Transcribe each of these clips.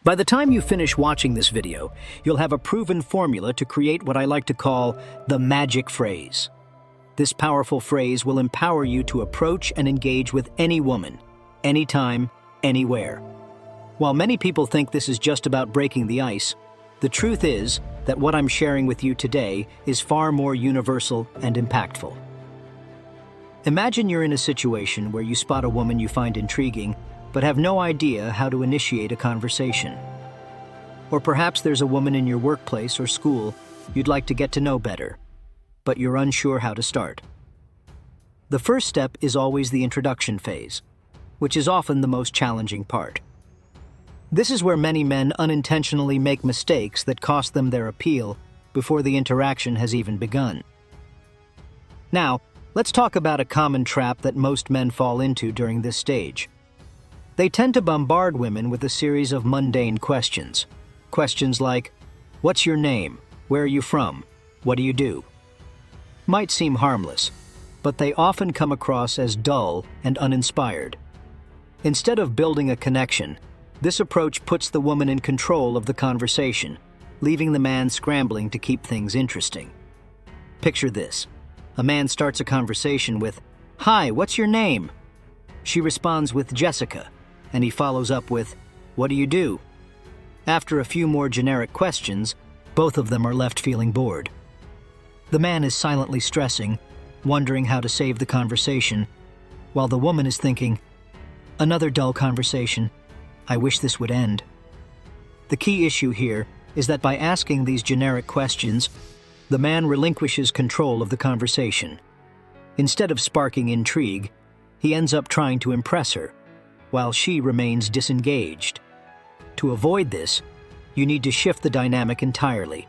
By the time you finish watching this video, you'll have a proven formula to create what I like to call the magic phrase. This powerful phrase will empower you to approach and engage with any woman, anytime, anywhere. While many people think this is just about breaking the ice, the truth is that what I'm sharing with you today is far more universal and impactful. Imagine you're in a situation where you spot a woman you find intriguing, but have no idea how to initiate a conversation. Or perhaps there's a woman in your workplace or school you'd like to get to know better, but you're unsure how to start. The first step is always the introduction phase, which is often the most challenging part. This is where many men unintentionally make mistakes that cost them their appeal before the interaction has even begun. Now, let's talk about a common trap that most men fall into during this stage. They tend to bombard women with a series of mundane questions. Questions like, "What's your name? Where are you from? What do you do?" Might seem harmless, but they often come across as dull and uninspired. Instead of building a connection, this approach puts the woman in control of the conversation, leaving the man scrambling to keep things interesting. Picture this. A man starts a conversation with, "Hi, what's your name?" She responds with "Jessica," and he follows up with, "What do you do?" After a few more generic questions, both of them are left feeling bored. The man is silently stressing, wondering how to save the conversation, while the woman is thinking, "Another dull conversation. I wish this would end." The key issue here is that by asking these generic questions, the man relinquishes control of the conversation. Instead of sparking intrigue, he ends up trying to impress her, while she remains disengaged. To avoid this, you need to shift the dynamic entirely.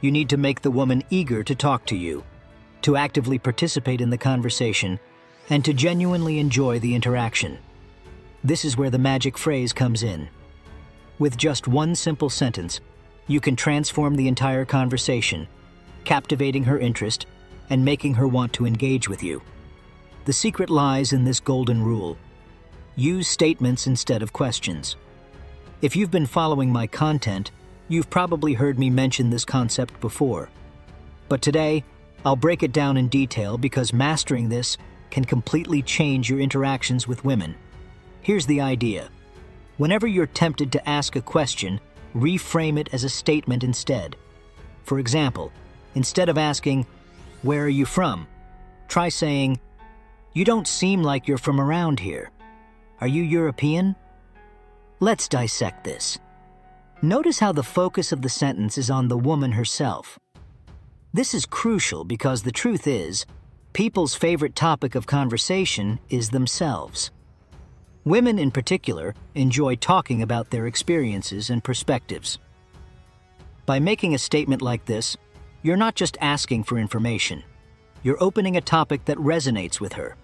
You need to make the woman eager to talk to you, to actively participate in the conversation, and to genuinely enjoy the interaction. This is where the magic phrase comes in. With just one simple sentence, you can transform the entire conversation, captivating her interest and making her want to engage with you. The secret lies in this golden rule. Use statements instead of questions. If you've been following my content, you've probably heard me mention this concept before. But today, I'll break it down in detail because mastering this can completely change your interactions with women. Here's the idea. Whenever you're tempted to ask a question, reframe it as a statement instead. For example, instead of asking, "Where are you from?" try saying, "You don't seem like you're from around here. Are you European?" Let's dissect this. Notice how the focus of the sentence is on the woman herself. This is crucial because the truth is, people's favorite topic of conversation is themselves. Women in particular enjoy talking about their experiences and perspectives. By making a statement like this, you're not just asking for information. You're opening a topic that resonates with her.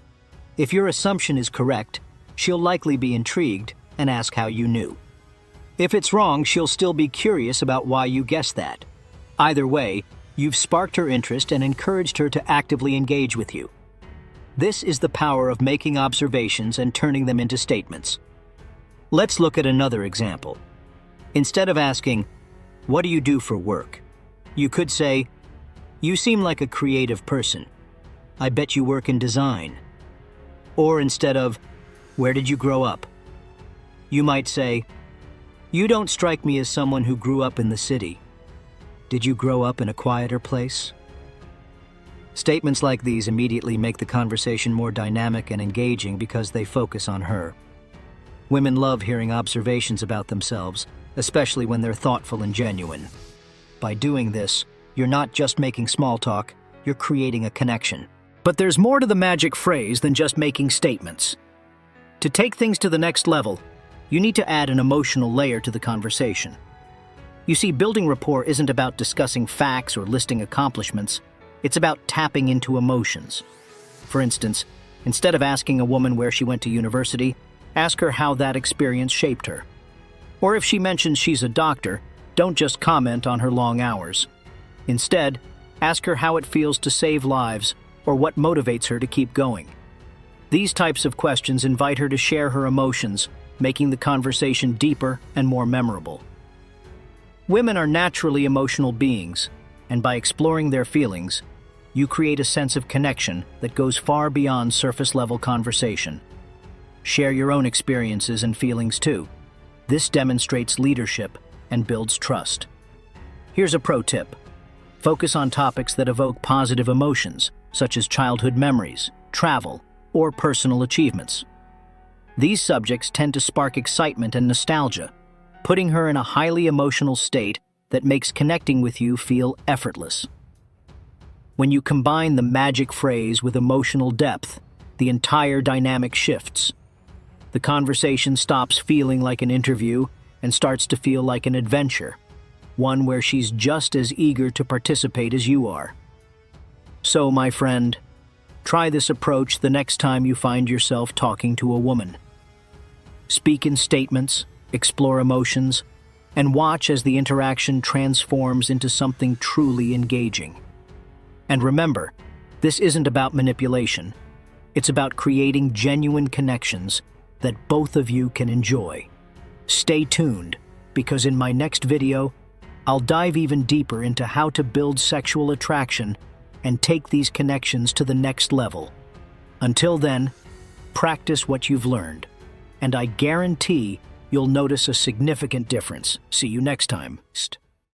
If your assumption is correct, she'll likely be intrigued and ask how you knew. If it's wrong, she'll still be curious about why you guessed that. Either way, you've sparked her interest and encouraged her to actively engage with you. This is the power of making observations and turning them into statements. Let's look at another example. Instead of asking, "What do you do for work?" you could say, "You seem like a creative person. I bet you work in design." Or instead of, "Where did you grow up?" you might say, "You don't strike me as someone who grew up in the city. Did you grow up in a quieter place?" Statements like these immediately make the conversation more dynamic and engaging because they focus on her. Women love hearing observations about themselves, especially when they're thoughtful and genuine. By doing this, you're not just making small talk, you're creating a connection. But there's more to the magic phrase than just making statements. To take things to the next level, you need to add an emotional layer to the conversation. You see, building rapport isn't about discussing facts or listing accomplishments. It's about tapping into emotions. For instance, instead of asking a woman where she went to university, ask her how that experience shaped her. Or if she mentions she's a doctor, don't just comment on her long hours. Instead, ask her how it feels to save lives or what motivates her to keep going. These types of questions invite her to share her emotions, making the conversation deeper and more memorable. Women are naturally emotional beings, and by exploring their feelings, you create a sense of connection that goes far beyond surface-level conversation. Share your own experiences and feelings too. This demonstrates leadership and builds trust. Here's a pro tip. Focus on topics that evoke positive emotions, such as childhood memories, travel, or personal achievements. These subjects tend to spark excitement and nostalgia, putting her in a highly emotional state that makes connecting with you feel effortless. When you combine the magic phrase with emotional depth, the entire dynamic shifts. The conversation stops feeling like an interview and starts to feel like an adventure, one where she's just as eager to participate as you are. So, my friend, try this approach the next time you find yourself talking to a woman. Speak in statements, explore emotions, and watch as the interaction transforms into something truly engaging. And remember, this isn't about manipulation. It's about creating genuine connections that both of you can enjoy. Stay tuned, because in my next video, I'll dive even deeper into how to build sexual attraction and take these connections to the next level. Until then, practice what you've learned, and I guarantee you'll notice a significant difference. See you next time.